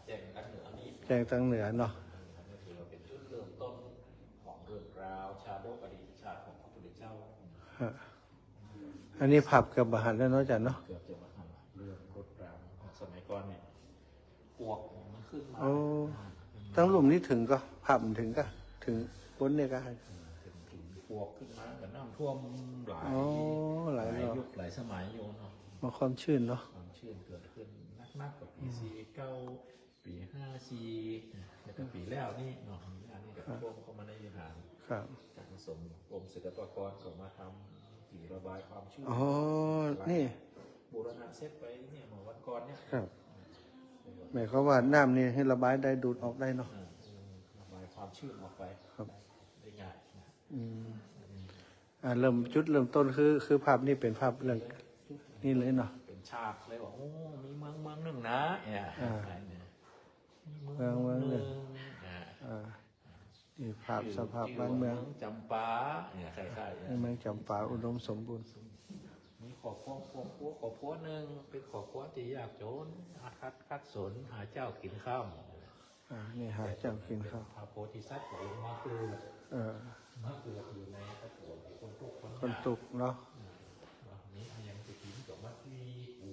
แจ้งทางเหนือนี้ แจ้งทางเหนือเนาะ นั่นถือว่าเป็นจุดเริ่มต้นของเรื่องราวชาดกอดีตชาติของพระพุทธเจ้า ฮะอันนี้ผับกับบาหันแล้วเนาะอาจารย์เนาะ เกือบจะมาทำเรื่องรถรางสมัยก่อนเนี่ยปวกมันขึ้นมา โอ้ตั้งหลุมนี้ถึงก็ผับถึงก็ถึงบนเนี่ยก็ ถึงปวกขึ้นมากับน้ำท่วมหลาย อ๋อหลาย ยุคหลายสมัยโยนเนาะ มาความชื่นเนาะ ความชื้นเกิดขึ้นนักๆกับปี49ปี54แล้วก็ปีแล้วนี่เนาะอันนี้กับท่วมเข้ามาในยุคหาง ครับ การผสมกรมศิลปากรก็มาทำที่ระบายความชื้น อ๋อนี่ บูรณะเสร็จไปเนี่ยเมื่อวันก่อนเนี่ย ครับหมายความว่าน้ำนี่ให้ระบายได้ดูดออกได้เนาะ ระบายความชื้นออกไป ครับ ได้ง่ายนะ เริ่มต้นคือภาพนี่เป็นภาพเรื่องนี่เลยเนาะ เป็นฉากเลยบอกโอ้มีเมืองหนึ่งนะเนี่ย เมื เมื อง อง ห ห นึ่ นึ่ ง ง นี่ภาพสภาพบ้านเมือง จำปาเนี่ยคล้ายๆ ในเมืองจำปาอุดมสมบูรณ์ มีขอบครัวหนึ่งเป็นขอบครัวที่ยากจนคัดสนหาเจ้ากินข้าว นี่หาเจ้ากินข้าว พระโพธิสัตว์ขององค์มาคือ มาคืออยู่ในพระโพธิคนทุกคน คนตุกเนาะ นี้ยังจะกินกับมัดที่ปู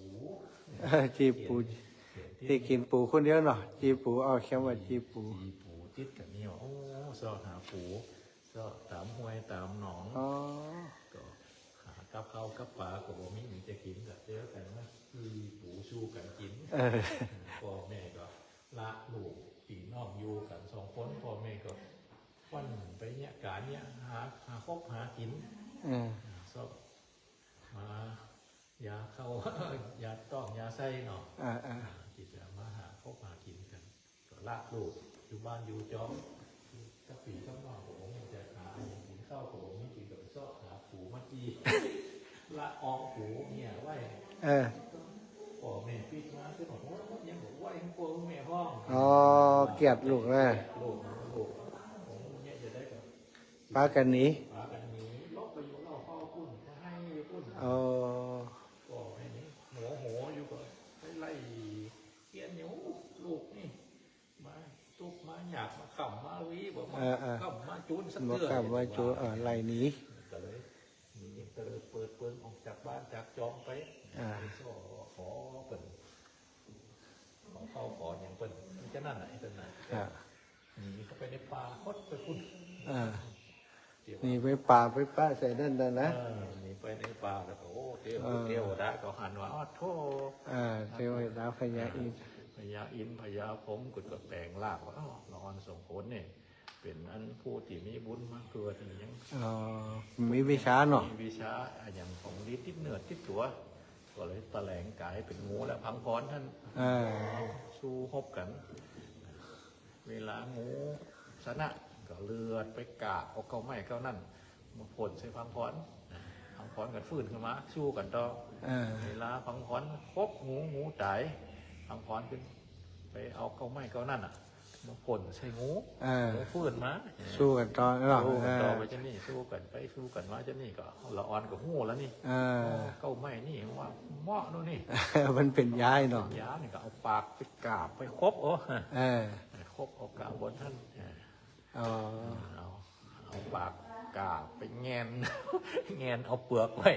จีปูที่กินปูคนเดียวเนาะจีปูเอาแค่ว่าจีปู จีปูติดกับนี่โอ้ซอหาปูซอตามห้วยตามหนอง อ๋อ ก็หากับข้าวกับปลาก็บ่มีจะกินกับเจอกันนะคือปูสู้กันกินพ่อแม่ก็ละลูกพี่น้องอยู่กัน2 คนพ่อแม่ก็วันไปเนี่ยการเนี่ยหาคบหากินชอบมายาเข้า ยาต้องยาไส้เนาะที่จะมาหาคบหากินกันก็ละลูกอยู่บ้านอยู่จอมถ้าปีข้างนอกผมจะหาอย่างกินข้าวผมนี่กินกับชอบหาผูมาจี ละอองผูเนี่ยไว้พ่อแม่ปิดมาคือบอกว่ายังบอกว่ายังกลัวแม่ห้อง อ๋อเกลียดลูกนะ ลูกผมเนี่ยจะได้แบบ ปากันหนี้ ปากันนี้ลบไปอยู่เล่าพ่อพุ่นมาให้พุ่น อ๋อ ก็ให้นี้โหอยู่ก็ไปไล่เกียนเหนียวลูกนี่มาตุกมาหยาบมาขำมาวีบอกมาขำมาจูนสัก บอก เตือก ลับว่าจูไหลหนี้ ก็เลยมีก็เลยเปิดเปิงออกจากบ้านจากจอมไปขอเปิ่นขออย่างเปิ่นจะนั่นไหนเป็นไหนหนีเข้าไปในป่าคดไปพุ่น นี่ไปป่าไปป้าใส่นั่นนะ หนีไปในป่าแล้วก็โอ้เทวดาก็หันว่าอ้อโทษ เทวดาพญาอินทร์ พญาอินทร์พญาพรหมกุดก็แปลงร่างว่าอ๋อนอนส่งผลเนี่ยเป็นอันผู้ที่มีบุญมากเกิดอย่าง มีวิชาเนาะ มีวิชาอย่างของลิ้นติดเนื้อติดตัวก็เลยแถลงกายเป็นงูและพังพรท่านสู้ฮบกัน เวลางูชนะก็เลือดไปกาเอาเก้าไม้เก้านั่นมาผลใส่พังพรกันฟื้นขึ้นมาสู้กันต่อเวลาพังพรครบงูตายพังพรขึ้นไปเอาเก้าไม้เก้านั่นมาผลใส่งูฟื้นมา สู้กันต่อเนาะ สู้กันต่อไปจะนี่สู้กันไปสู้กันมาจะนี่ก็ละอ่อนกับหูแล้วนี่เก้าไม้นี่ว่าเหมาะนู่นนี่ มันเป็นย้ายเนาะ ยานี่ก็เอาปากไปกราบไปครบครบเอากราบบนท่านเอาปากกาไปแงน เอาเปลือกไว้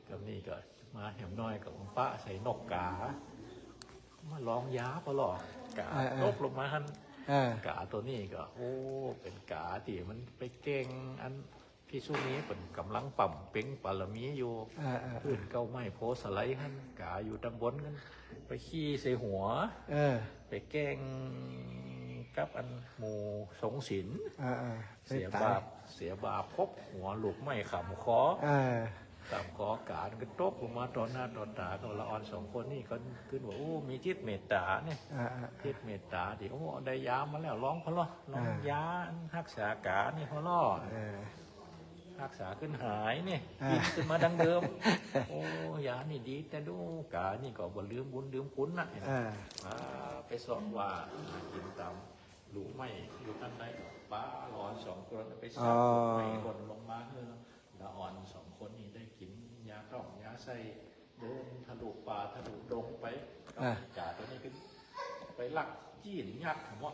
กับนี่ก็มาแหมน้อยกับป้าใส่นกกามาลองยาปะหรอกาลบลงมาท่านกาตัวนี้ก็โอ้เป็นกาที่มันไปเก่งอันที่ช่วงนี้เป็นกำลังปั่มเป็งปารมีอยู่พื้นเก้าไม้โพสไลด์ท่านกาอยู่ตำบลกันไปขี้ใส่หัวไปแกล้งกับอันหมูสงสินเสียบาปครบหัวลูกไม่ขำคอตามคอการก็ตกลงมาตอนหน้าตอนตาตัวละอ่อน2 คนนี่ก็ขึ้นว่าโอ้มีจิตเมตตาเนี่ยจิตเมตตาดิโอ้ได้ยามาแล้วร้องพะล้อร้องยารักษากานี่พะล้อรักษาขึ้นหายเนี่ยกินขึ้นมาดังเดิมโอ้ยานี่ดีแต่ดูกานี่ก็บ่ลืมบุญลืมคุณนะไปสอบว่ากินตามลูกไม่อยู่ท่านใดป้าร้อน2 คนไปสอบไม่คนลงมาเมื่อละอ่อน2 คนนี่ได้กินยาต้องยาใส่เดิน ทะลุป่าทะลุดงไปกับจ่าตัวนี้ก็ไปลักจีนยักษ์ผมว่า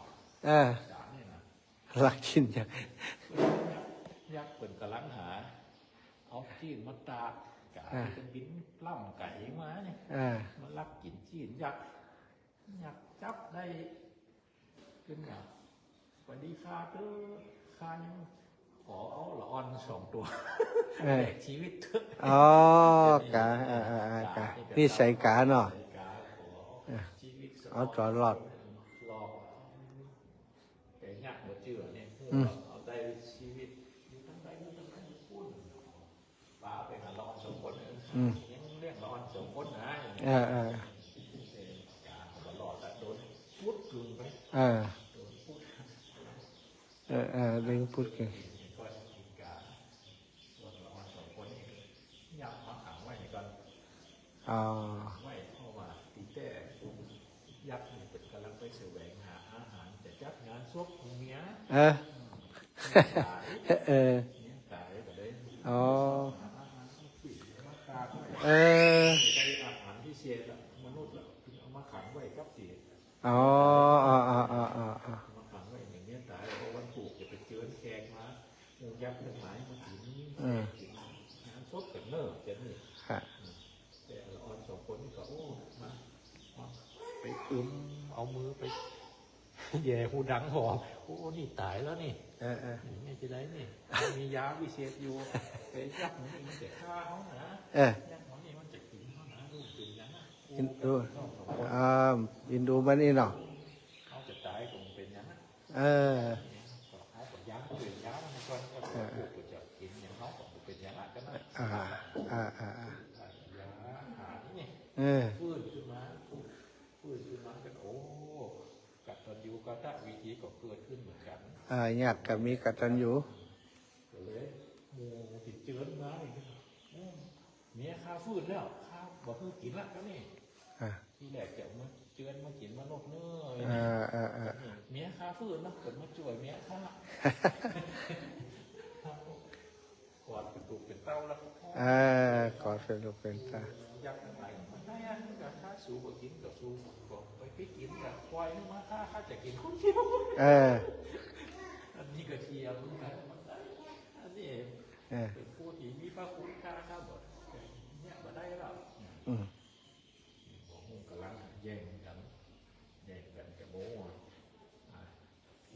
จ่าเนี่ยนะ ลักกินอย่าง ยักษ์เปิดกำลังหาเอาจีนมาตากกาเป็นบินล่ำไก่มาเนี่ยมันลักกินจีนยักษ์จับได้ขึ้นอย่างสวัสดีค่ะเด้อข้ายังขอเอาละอ่อน2 ตัวแลกชีวิตเถอะ อ๋อกากานี่ใส่กาเนาะเอาจอดหลอด รอแต่ยากหมดเจือเนี่ยเอาได้ชีวิตอยู่ทั้งใดอยู่ทั้งนั้นพูดป้าไปหาละอ่อน2 คนยังเรียกละอ่อน2 คนนะการตลอดโดนพูดกลืนไปโดนพูด เรื่องพูดกัน ก็กินกาส่วนละอ่อน2 คนนี่ยับมาขังไว้ก่อนไว้เพราะว่าตีแต่ยักษ์นี่เป็นกำลังไปแสวงหาอาหารจะจัดงานศพของเมียตายก็เลยอ๋ออาหารที่ปิดมาตากไว้ได้อาหารที่เสียมนุษย์เอามาขังไว้กับตีมาขังไว้อย่างนี้ตายเพราะวันปลูกจะไปเจือนแขกมายักษ์ทั้งหลายมากินงานศพกันเนอะจะนี่แต่ละอ่อน2 คนนี่ก็โอ้มาไปเอามือไปแย่หูดังหอมโอ้นี่ตายแล้วนี่นี่จะได้นี่มียาวิเศษอยู่ไปยักษ์นี่มันจะฆ่าเขานะยักษ์นี่มันจะกินเขานะลูกกินยังนะอินดูอินดูมันนี่เนาะเขาจะตายคงเป็นยังนะเขาก็ย้ำตื่นย้ำในก่อนก็ถูกจะกินอย่างเขาก็เป็นยังนะกันนะยาหานี่ฟื้นขึ้นมากันโอ้กัตตัญญูกตวิธีก็เกิดขึ้นเหมือนกันอยากกับมีกตัญญูก็เลยมูติดเจือนมาเมียข้าฟื้นแล้วข้าบอกคือกินละก็นี่ที่แรกจะมาเจือนมากินมาลกเนื้อเมียข้าฟื้นนะเกิดมาช่วยเมียข้ากอดเป็นตุกเป็นเต้าแล้วกอดเป็นตุกเป็นเต้ายักษ์อะไรมันได้ยังกับข้าสู้กับกินกับสู้บอกไปพิกินกับควายมาข้าจะกินคนเดียวอันนี้ก็เชียร์เหมือนกันอันนี้เป็นผู้ที่มีพระคุณค่าข้าบอกเนี่ยมาได้แล้วบอกกำลังแย่งกันกับโม่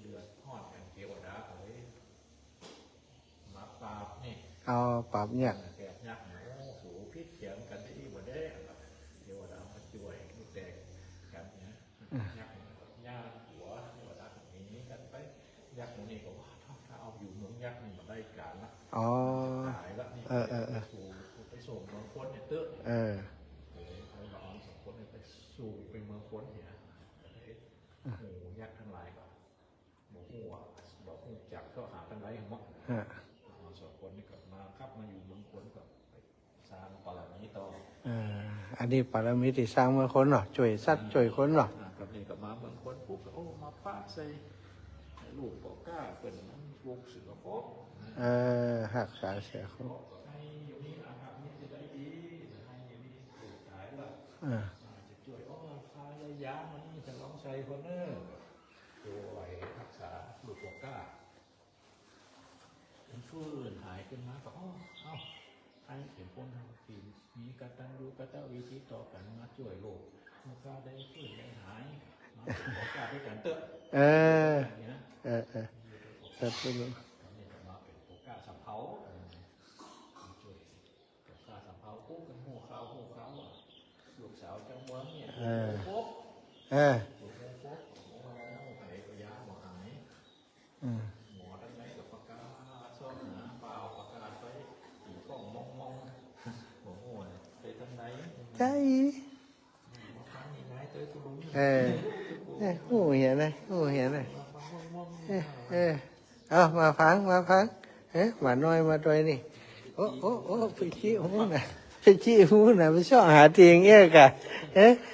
เลือดทอดกันเทวดาเลยมาปราบนี่เอาปราบเนี่ยแกะยักษ์โอ้สูพิษเขียงกันที่บ่ได้เทวดามาช่วยลูกแตกกันเนี่ยยักษ์ย่าหัวเทวดาอย่างนี้กันไปยักษ์นี่ก็ว่าถ้าเอาอยู่เมืองยักษ์นี่มาได้การละตายละนี่ไปส่งเมืองพ้นเนี่ยเตอะเอาละอ่อน2 คนไปสู่ไปเมืองพ้นเนี่ยโอ้ยักษ์ทั้งหลายก็บอกหูจักก็หากันไรของมัน2 คนนี่ก็มาขับมาอยู่เมืองพ้นก็สร้างปรมีต่ออันนี้ปรมีที่สร้างเมืองคนเนาะช่วยสัตว์ช่วยคนเนาะกับนี่ก็มาเมืองพ้นปุ๊บโอ้มาป้าใส่ลูกบอกกล้าเป็นวงเสือโคหักขาเสือโคให้อยู่นี่อาหารนี่จะได้ดีให้อยู่นี่ถูกขายละจะช่วยคายยามันจะลองใส่คนเนอร์ช่วยรักษาลูกบอกกล้าเป็นฟื้นหายขึ้นมาก็เอ้าให้เห็นคนทำกินมีกตัญญูกตวิธีต่อกันมาช่วยโลกมันก็ได้ฟื้นได้หายมาบอกกล้าด้วยกันเตอะสัตว์ตัวนี้มาเป็นโอกาสสัมภาช่วยโอกาสสัมภาปุ๊บกันหัวขาวลูกสาวจังหวัดเนี่ยปุ๊บลูกปุ๊บหายก็ยาหมอหายหมอทั้งไหนกับปากกาซ่อมหาเปล่าปากกาไปตีกล้องมองหัวหัวไปทั้งไหนใจฟังยังไงเตยกูรู้โอ้เห็นเลยเอามาฟังมาน้อยมาด้วยนี่โอ้ไปชี้หูนะไปชอบหาเตียงเอ๊ะกะ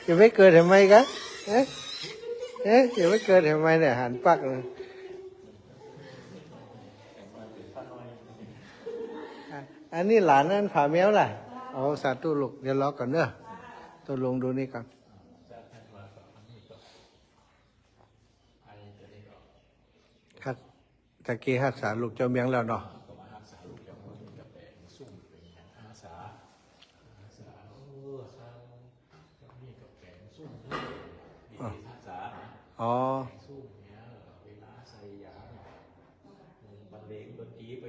จะไม่เกิดทำไมกะจะไม่เกิดทำไมเนี่ยหันปักเลยอันนี้หลานนั่นผ่าแมวล่ะเอาสาธุลูกเดี๋ยวรอก่อนเนอะ ตัวลงดูนี่ก่อน จากนั้นมาก็อันนี้ก็ไอ้ตัวนี้ก็ ฮักตะกี้ฮักษาลูกเจ้าเมียงแล้วเนาะ ก็มารักษาลูกเจ้าเมืองนี่ก็แปลงซุ่มเป็นอย่างอาสาสร้างก็มีก็แปลงซุ่มนี่ดีอาสานะ อ๋อ แปลงซุ่มเนี้ยเวลาใส่ยาเนี่ยบรรเลงดนตรีไป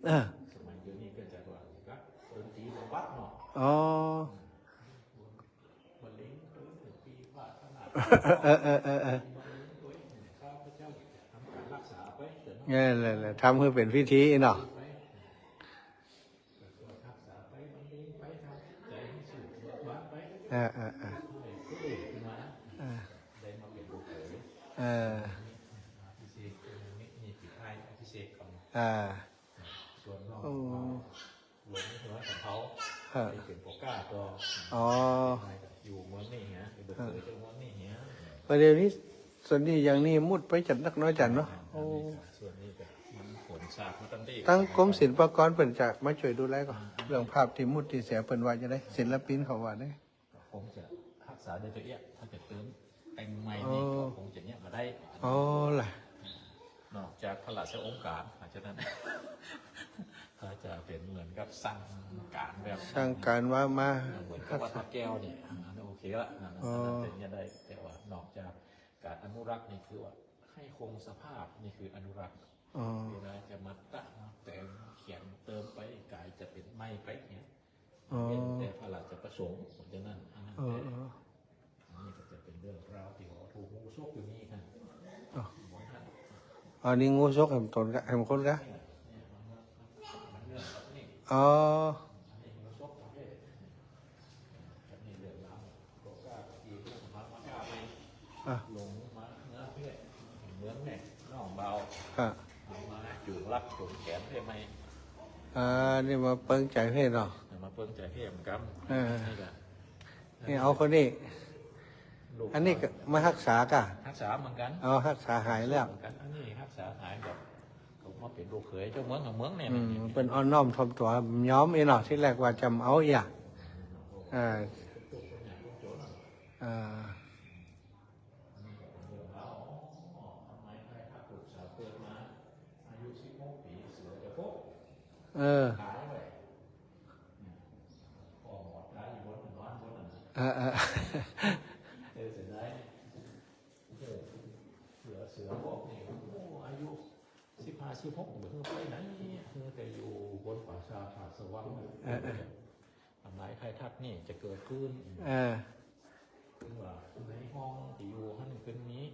เออ สมัยเดี๋ยวนี้ก็จะว่าก็ดนตรีบำบัดเนาะ อ๋อ บรรเลงตัวถึงปีว่าขนาด ข้าพเจ้าทำการรักษาไปเสร็จ นี่แหละทำให้เป็นพิธีเนาะ ไปรักษาไปบำเพ็ญไปทำใจให้สูงบ้านไป อ่า ได้ฟื้นขึ้นมาได้มาเป็นบุคคล พิเศษมีผิดให้พิเศษของส่วนนอกหลงหัวของเขาได้เป็นโปก้าตัว อ๋อ อยู่เมืองนี่ฮะบุคคลเจ้าเมืองนี่ฮะ ประเดี๋ยวนี้ส่วนนี้อย่างนี้มุดไปจัดนักน้อยจันเนาะโอ้ ส่วนนี้ก็มันผลสากมาตั้งแต่ ตั้งกรมศิลปากรเปิ่นจะมาช่วยดูแลก่อนเรื่องภาพที่มุดที่เสียเปิ่นว่าจะได้ศิลปินเขาว่าได้ ผมจะรักษาโดยตัวเองถ้าเกิดเติมแต่งใหม่นี่ก็คงจะเนี้ยมาได้ อ๋อล่ะ นอกจากพระราชองค์การอาจจะนั้น ถ้าจะเป็นเหมือนกับสั่งการแบบ สร้างการว่ามา เหมือนกับวัดพระแก้วเนี่ยโอเคละนั่นเป็นยังได้แต่ว่านอกจากการอนุรักษ์นี่คือว่าให้คงสภาพนี่คืออนุรักษ์ อ๋อ เวลาจะมาตั้งแต่งเขียนเติมไปกายจะเป็นไม้ไปเนี่ย อ๋อ เป็นแต่พระราชประสงค์เพราะฉะนั้นอันนั้น เออ นี่ก็จะเป็นเรื่องราวที่ว่าถูกงูโชคอยู่นี่ครับ อ๋อนี่งูชกแหมตนกะแหมคนกะ มันเรื่องแบบนี้ อ๋อ อันนี้งูโชคประเภทอันนี้เรื่องราวโลกาทีเรื่องมากาไป อ่ะ ลงมาเนื้อเพื่อเมืองเนี่ยน้องเบา อ่ะ เอามาจูงรักจูงแขนเพื่อไม่ นี่มาเปิ้งใจเพศเนาะ มาเพิ่งใจเพียมกันนี่แหละ นี่เอาคนนี้ ลูก อันนี้ก็มารักษากะ รักษาเหมือนกัน เอารักษาหายแล้ว เหมือนกันอันนี้รักษาหายแบบเขามาเป็นลูกเขยเจ้าเมืองของเมืองเนี่ย เป็นอ่อนน้อมถ่อมตัวย้อมเองเนาะที่แรกว่าจำเอาอย่าอ่าอ่า ทำไมใครขับลูกสาวเกิดมาอายุ16 ปีเสือจะพก เออ ขายไว้พ่อหมดขายอยู่บนนอนบนนั้น เออ เสียดายเสือพวกนี่อายุ15 16เพิ่งไปไหนเพิ่งไปอยู่บนป่าชาผาสว่างทำลายใครทักนี่จะเกิดขึ้น เออ คือว่าในห้องที่อยู่หันขึ้นนี้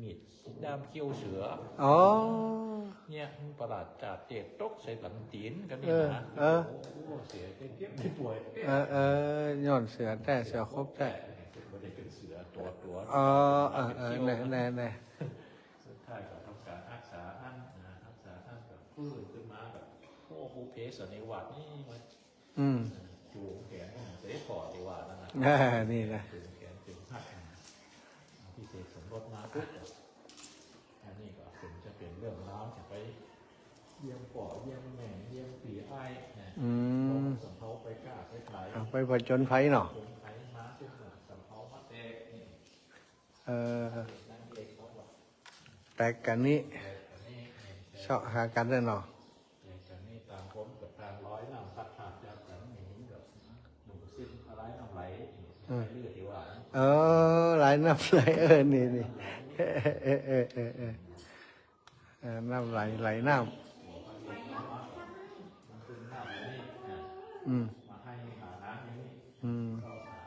มีดด้ามเขี้ยวเสือ อ๋อ เนี่ยประหลาดจัดเจ็ดตกใส่หลังตีนกันนี่นะโอ้เสียเจ็บไม่ป่วย ย้อนเสือแต่เสือครบแต่ ไม่ได้เป็นเสือตัว อ๋อแน่ สุดท้ายก็ทำการรักษาท่านรักษาท่านแบบฟื้นขึ้นมาแบบโอ้ภูเพสนิวัตนี่มัน จูงแขนเสียขอดีว่านั่นนะ นี่นะ จูงแขนจูงหักพิเศษสมรสมาปุ๊บอันนี้ก็ผมจะเป็นเรื่องราวจะไปเยี่ยมป่อเยี่ยมแม่เยี่ยมปีไอ้นะสมเภาไปกล้าไปขาย ไปผจญภัยเนาะ จนไขมาซึ่งสมเภามาแตกนี่ นั่นเองเขาบอก แต่กันนี้ แต่นี่ ชอบหากันได้เนาะ แต่นี่ต่างคนกับต่างร้อยน้ำพัดขาดจากกันหนีกับหนูสิ้นอะไรน้ำไหลเลือดที่ว่า หลายน้ำไหลนี่น้ำไหลน้ำ มันขึ้นหน้าอย่างนี้มาให้หาน้ำอย่างนี้ก็หา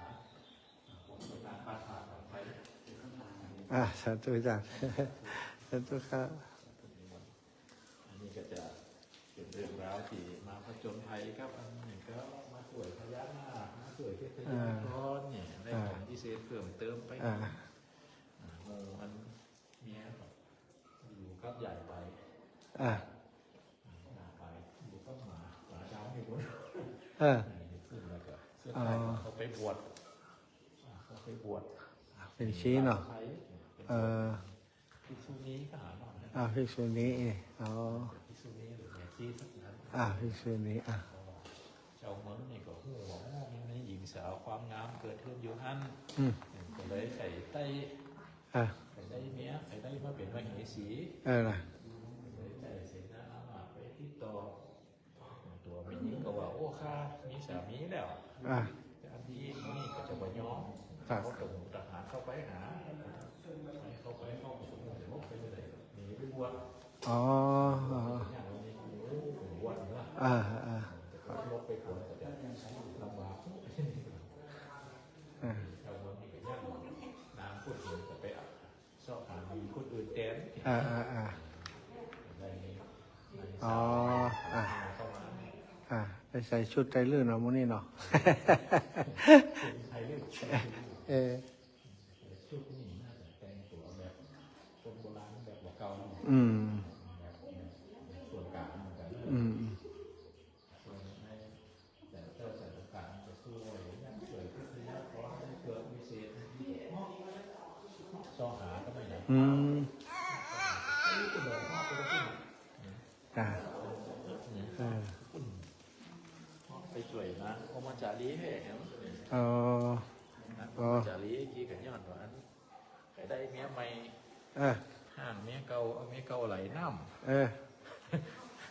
ผมไปตามปลาขาดไป สาธุจ้ะสาธุครับ อันนี้ก็จะเป็นเรื่องราวที่มาผจญภัยครับอันนี้ก็มาสวยพญานาคมาสวยเทพยาก้อนเนี่ยได้ของพิเศษเพิ่มเติมไปโมอันเนี้ยอยู่กับใหญ่ไปไปอยู่กับหมาเช้าให้คนขึ้นแล้วก็เสื้อไทยเขาไปบวชเป็นชี้เนาะภิกษุนี้ก็หาหน่อยนะ ภิกษุนี้อ๋อ ภิกษุนี้หรือแม่ชีสักนั้น ภิกษุนี้เจ้าเมืองนี่ก็หัวมีหญิง สาวความงามเกิดขึ้นอยู่หัน อืม ก็เลยใส่ไต้ อ่ะ ใส่ได้เมียใส่ได้มาเป็นมเหสี ล่ะ เลยใส่เสนาอามาตย์ไปที่ต่อตัวไม่ยิ่งก็ว่าโอ้ข้ามีสามีแล้ว อ่ะ อันที่นี่ก็จะมาย้อม ครับ เขาตรงทหารเข้าไปหาเข้าไปเข้าสมุทรลบไปเลยหนีไปบวช อ๋อ อย่างนี้บวชนะ อ่าอ่า แต่ก็ลบไปบวชก็จะลำบาก อ่า เราเรามีกันยากน้ำพูดอื่นจะไปชอบหามีพูดอื่นแทน อ่าอ่าอ่า ใน อ๋ออ่า เข้ามา อ่าไปใส่ชุดไทยลื่นเนาะมื้อนี้เนาะ ไทยเรื่อง เออ ชุดนี้น่าจะแต่งตัวแบบคนโบราณแบบเก่า อืม แบบส่วนกลางเหมือนกัน อืม ส่วนในแต่เจ้าแต่ละกลางจะสวยอย่างสวยก็คือเพราะให้เกิดวิเศษซอหาก็ไม่ได้ อืม นี่ก็เลยพ่อก็ขึ้น อ่าเออ ไปสวยนะโอมาจารีให้เห็น อ๋อ โอมาจารีกี่กันย้อนว่าใครได้เมียใหม่ เออ ห่างเมียเก่าเอาเมียเก่าไหลน้ำ เออ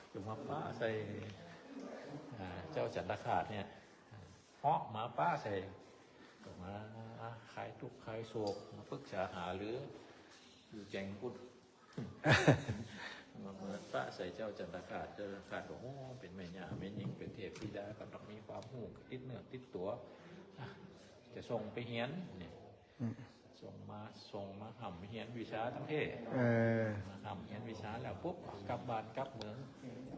อยู่มาป้าใส่เจ้าจันทคาดเนี่ยเหาะมาป้าใส่ก็มาขายทุกข์ขายโศกมาปรึกษาหาหรืออยู่แจงพุทธมาเมิดป้าใส่เจ้าจันทคาดเจ้าจันทคาดบอกโอ้เป็นแม่ย่าแม่หญิงเป็นเทพธิดาก็ต้องมีความหูติดเนื้อติดตัวจะส่งไปเฮียนเนี่ยส่งมาทำเฮียนวิชาทั้งเทศ เออ มาทำเฮียนวิชาแล้วปุ๊บกลับบ้านกลับเมือง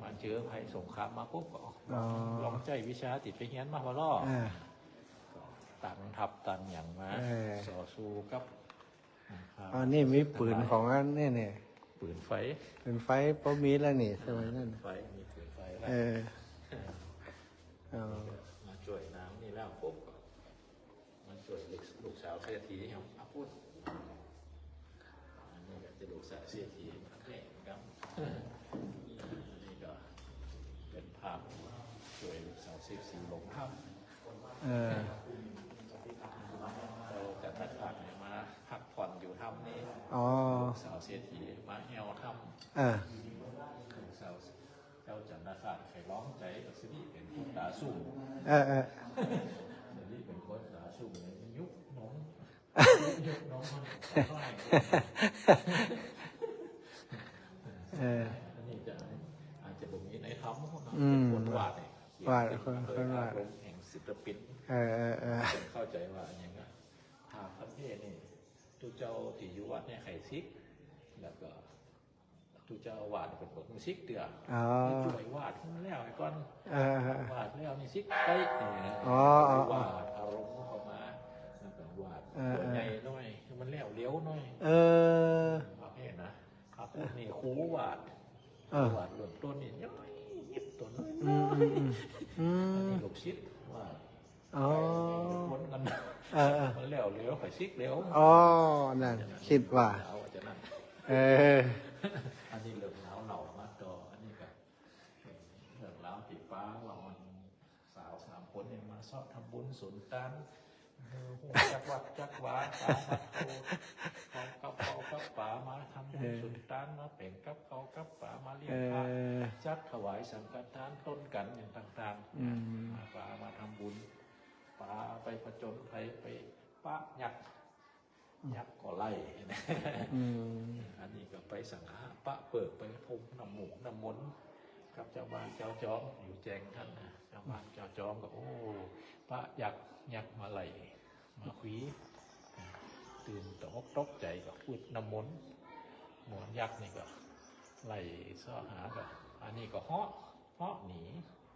มาเจอภัยสงครามมาปุ๊บก็ลองใจวิชาติดไปเฮียนมาพอล่อ อ่า ตังทับตังอย่างมา เออ ต่อสู้กับ อ๋อนี่มีปืนของอันนี่เนี่ย ปืนไฟ ปืนไฟพอมีแล้วนี่สมัยนั้น ไฟมีปืนไฟแล้ว เออเอา มาช่วยน้ำนี่แล้วปุ๊บก็มาช่วยลูกสาวเสียทีครับอาพูดอันนี้ก็จะลูกสาวเสียทีครับนี่ครับนี่ก็เป็นภาพช่วยลูกสาว14ลงถ้ำ เออ เราจะตัดขาดเนี่ยมาพักผ่อนอยู่ถ้ำนี้ อ๋อ สาวเสียทีมาแอวถ้ อ่า ำสาวเจ้าจันทขาดเคยร้องใจกับสิริเป็นคนตาสูง เออเออ สิริเป็นคนตาสูงเลยยุคน้องยุคน้องมันค่อย เออ อันนี้จะอาจจะบ่มีในถ้ำเขาเนาะ อืม เป็นคนวาดเนี่ยว าดคนวาด อารมณ์แห่งศิลปิน เออเออเออ เข้าใจว่าอย่างนี้ภาพประเทศนี่ทุกเจ้าที่อยู่วัดเนี่ยไข่ซิก แล้วก็ทุกเจ้าวาดเป็นบทมือซิกเตือ อ๋อ ช่วยวาดขึ้นแล้วไอ้ก้อน เออเออ วาดแล้วนี่ซิกไปเนี่ย อ๋ออ๋อ วาดอารมณ์เข้ามาแล้วก็วาด เออ ตัวใหญ่หน่อยให้มันแล้วเลี้ยวหน่อย เออ ประเภทนะครับนี่ครูวาด เออ วาดเริ่มต้นนี่ยังไม่ยิบตัวน้อย อืมอืมอื อัน ม นี้ลูกชิดวาด อ๋อ คนกัน เออเออ มันแล้วเลี้ยวไข่ซิกเลี้ยว อ๋อ นั่น คิดว่า เอาอาจจะนั่น เออ อันนี้เรื่องราวเหล่ามาต่ออันนี้ก็เรื่องราวที่ป้าเรามันสาว3 คนเนี่ยมาชอบทำบุญสุนทานหัวจักวัดจักวาตามวัดเขากับป๋ามาทำบุญสุนทานมาเป็นกับเขากับป๋ามาเลี้ย เอง พระ อ จัดถวายสังฆทานต้นกันอย่างต่าง อืม ๆป๋ามาทำบุญป๋าไปผจญภัยไปป้ายักษ์ก็ไล่ อืม อันนี้ก็ไปสังฆาปะเปิดไปพรมน้ำหมูกน้ำมนต์กับเจ้าบ้านเจ้าจอมอยู่แจงท่านนะเจ้าบ้านเจ้าจอมก็โอ้ปะยักษ์มาไหลมาคุยตื่นตกใจก็พูดน้ำมนต์หมอนยักษ์นี่ก็ไหลซ้อหาก็อันนี้ก็เหาะหนี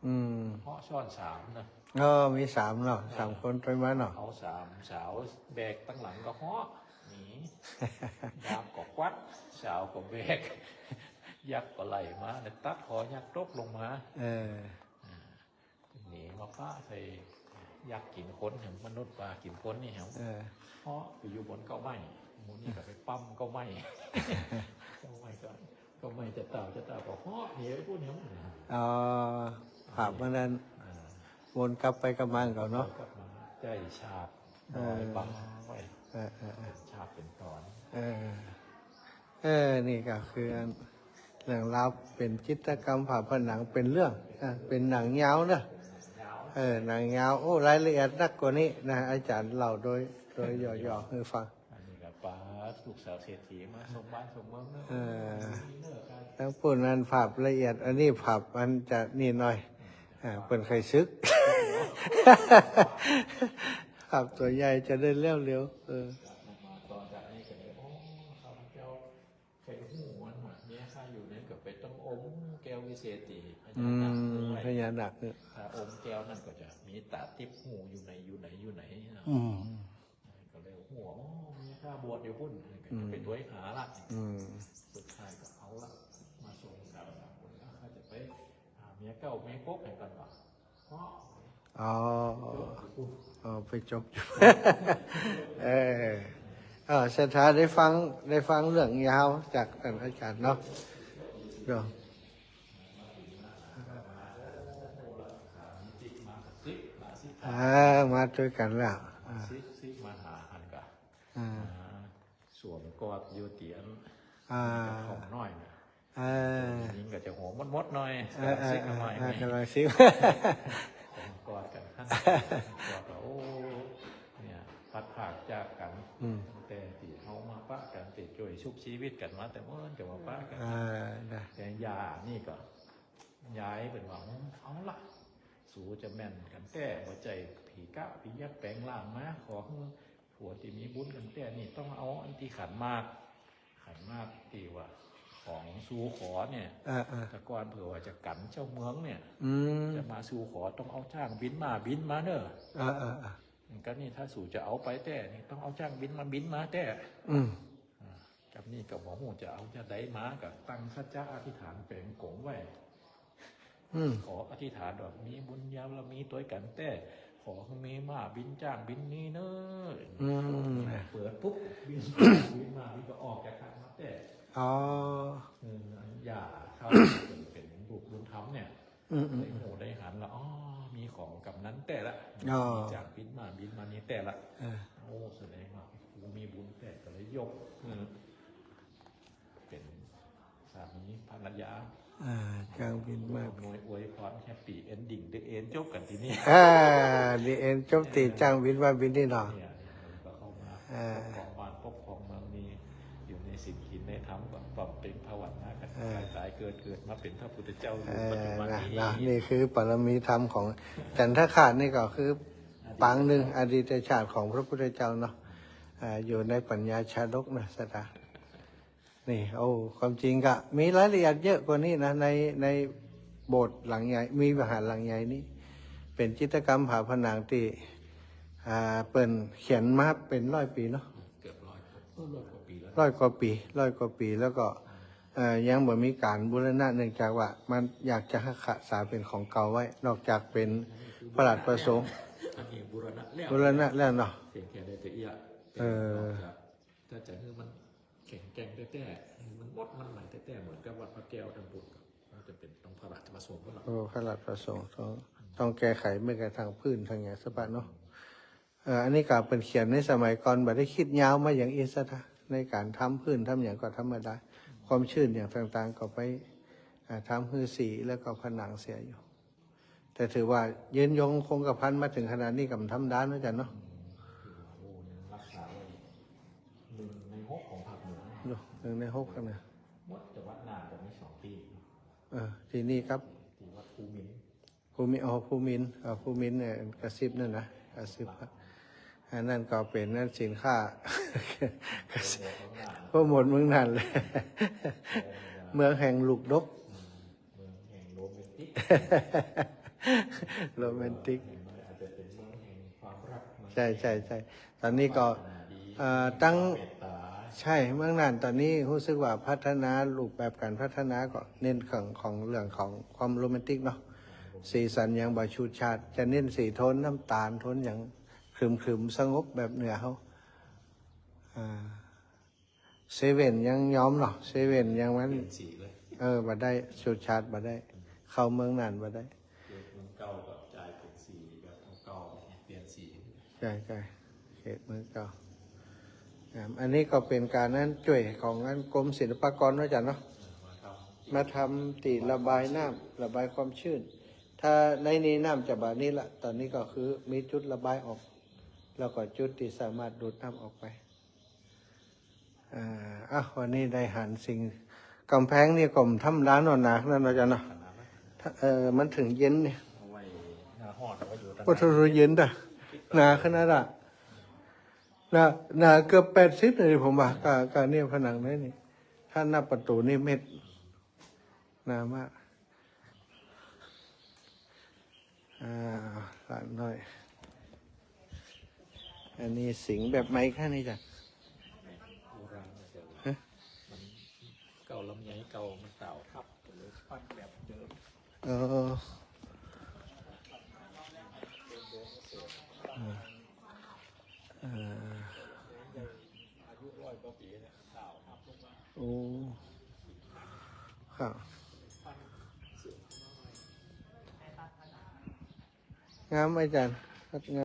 อืม เหาะซ่อน3นะ ก็มี3เนาะ3 คนไปมาเนาะ เอาสาวแบกตั้งหลังก็เหาะหนี ยามก็ควัดสาวก็แบก ยักษ์ก็ไหลมาเนี่ยตัดคอยักษ์ตกลงมา เออ หนีมาป้าใส่ยักษ์กินคนเห็นมนุษย์ปลากินคนนี่เห็น เออ เพราะไปอยู่บนเก้าไม้หมูนี่ก็ไปปั้มเก้าไม้ เก้าไม้ก็ไม่จะเต่าก็เพาะหนีไปพูดเนี้ย อ๋อภาพมันนั้นวนกลับไปกลับมาก่อนเนาะ กลับมา ใจฉาบน้อยบังไว้ เออเออเออ ฉาบเป็นตอน เออนี่ก็คือเรื่องราวเป็นจิตรกรรมฝาผนังเป็นเรื่องเป็นหนังยาวเนอะหนังยาวโอ้รายละเอียดนักกว่านี้นะอาจารย์เล่าโดยย่อๆให้ฟัง อันนี้ก็ป้าลูกสาวเศรษฐีมาสมบ้านสมเมืองเนอะ ทั้งปุ่นนั้นผับละเอียด อันนี้ผับมันจะนี่หน่อยเป็นไข่ซึก ผับตัวใหญ่จะได้เร็วๆตอนจากนี้ก็เลยข้าพเจ้าเคยหูมันหมดเนี้ยข้าอยู่นั่นก็ไปต้องอมแก้ววิเศษตีพญานาคด้วย พญานาคเนี่ย ถ้าอมแก้วนั่นก็จะมีตาติบหูอยู่ไหนนะ อืม ก็เลยหัวมีข้าบวชอยู่พุ่นก็จะไปด้วยหาละ สุดท้ายก็เอาละมาส่งสาวสามคนแล้วข้าจะไปหาเมียเก่าเมียกบให้กันว่ะเพราะ อ๋อไปจบ สถานได้ฟังเรื่องยาวจากท่านอาจารย์เนาะเดี๋ยว มาด้วยกันแล้ว ซิมาหาหันกะสวมกอดโยเตียนของน้อยนะยิงก็จะหัวมดๆหน่อยซิกันหน่อย กำลังซิ กอดกันท่านกอดโอ้เนี่ยพัดผากจากกันแต่ตีเขามาปะกันติดจ่วยชุบชีวิตกันมาแต่เมื่อจะมาปะกันแต่ยานี่ก็ย้ายเป็นว่าเอาละสูจะแม่นกันแต่หัวใจผีกะผียักษ์แปลงล่างมาขอผัวที่มีบุญกันแต่นี่ต้องเอาอันที่ขันมากตีว่าของสู่ขอเนี่ยแต่ก่อนเผื่อว่าจะกันเจ้าเมืองเนี่ยจะมาสู่ขอต้องเอาจ้างบินมาเนอะก็นี่ถ้าสู่จะเอาไปแต่นี่ต้องเอาจ้างบินมาแต่กับนี่กับหมอหูจะเอาจะได้มากับตั้งสัจจะอธิษฐานแปลงกงไว้ขออธิษฐานดอกมีบุญยาวแล้วมีตัวกันแต่ขอให้มีมาบินจ้างบินนี้เนอะเปิดปุ๊บบินมาบินก็ออกจากทางมาแต่อย่าเข้าเป็นบุกบุญธรรมเนี่ยได้โหได้หันแล้วมีของกับนั้นแต่ละจากบินมานี้แต่ละโอ้แสดงว่ากูมีบุญแต่ก็เลยยกเป็นสามีภรรยาจางบินมากมวยอวยพรแฮปปี้เอนดิ้งเดเอ็นจบกันทีนี้ดีเอ็นจบตีจางบินว่าบินนี่หรอก็เข้ามาของบ้านปกครองเมืองนี้อยู่ในสิ่งที่ในธรรมก็ปรับเป็นภาวนากันตายเกิดมาเป็นพระพุทธเจ้าอยู่ปัจจุบันนี้นี่คือปรมีธรรมของจันทขาดนี่ก็คือปางหนึ่งอดีตชาติของพระพุทธเจ้าเนาะอยู่ในปัญญาชาดกนะสตานี่ความจริงก็มีรายละเอียดเยอะกว่านี้นะในโบสถ์หลังใหญ่มีวิหารหลังใหญ่นี้เป็นจิตรกรรมผาผนังที่เปิ่นเขียนมาเป็น100 ปีเนาะเกือบ100 กว่าปีแล้ว100 กว่าปีแล้วก็ยังบ่มีการบูรณะเนื่องจากว่ามันอยากจะรักษาเป็นของเก่าไว้นอกจากเป็นประหลัดประสงค์บูรณะแล้วเนาะเขียนแค่ได้แต่เอียถ้าจะให้มันแข็งแกร่งแต่มันมันไหลแต่เหมือนกับวัดพระแก้วทั้งปุกมันจะเป็นต้องประหลัดประสงค์ก็หรอประหลัดประสงค์ต้องแก้ไขไม่กระทางพื้นทางอย่างสบายเนาะอันนี้ก็เป็นเขียนในสมัยก่อนบ่ได้คิดยาวมาอย่างอิสระในการทำพื้นทำอย่างก็ธรรมดาความชื้นอย่างต่างๆก็ไปทำฮือสีแล้วก็ผนังเสียอยู่แต่ถือว่ายืนยงคงกระพันมาถึงขนาดนี้กับทำด้านนะจ๊ะเนาะรักษาไว้1 ใน 6ของภาคเหนือ1 ใน 6กันนะวัดแต่วัดนาจะมี2 ปีที่นี่ครับที่วัดภูมินเนี่ยกระซิบนั่นนะกระซิบอันนั้นก็เป็นนั่นสินค้าโปรโมทเมืองนั่นเลยเมืองแห่งลูกดกเมืองแห่งโรแมนติกอาจจะเป็นเมืองแห่งความรักใช่ตอนนี้ก็ตั้งใช่เมืองนั่นตอนนี้รู้สึกว่าพัฒนารูปแบบการพัฒนาก็เน้นของเรื่องของความโรแมนติกเนาะสีสันอย่างบาชูชาติจะเน้นสีโทนน้ำตาลโทนอย่างครึมสงบแบบเหนือเขาเซเว่นยังย้อมเนาะเซเว่นยังมันบัดได้ชูชาติบัดได้เข้าเมืองนั่นบัดได้เมืองเก่ากับจ่ายเป็นสีแบบเก่าเปลี่ยนสี ใช่ใช่เขตเมืองเก่าอันนี้ก็เป็นการนั้นช่วยของงานกรมศิลปากรว่าจันเนาะมาทำตีระบายน้ำระบายความชื้น ถ้าในนี้น้ำจะบานี้ละตอนนี้ก็คือมีจุดระบายออก แล้วก็จุดที่สามารถดูดน้ำออกไปวันนี้ได้หันสิ่งกำแพงนี่ก็ทำร้านหนาๆนั่นเราจะเนาะมันถึงเย็นเนี่ย เอาไว้หน้าห้องเอาไว้อยู่ ก็ทุเย็นด่ะหนาขนาดหนาเกือบ80เลยผมว่าการเนี่ยผนังนี่ถ้าหน้าประตูนี่เม็ดหนามากหลานน้อย อันนี้สิงแบบไหมแค่นี้จ้ะ โบราณนะเดี๋ยวมันเก่าลำไยเก่ามันเต่าทับเลยปั้นแบบเดิม เอออายุ100 กว่าปีเนี่ยเต่าทับลงมา โอ้ครับงามอาจารย์งาม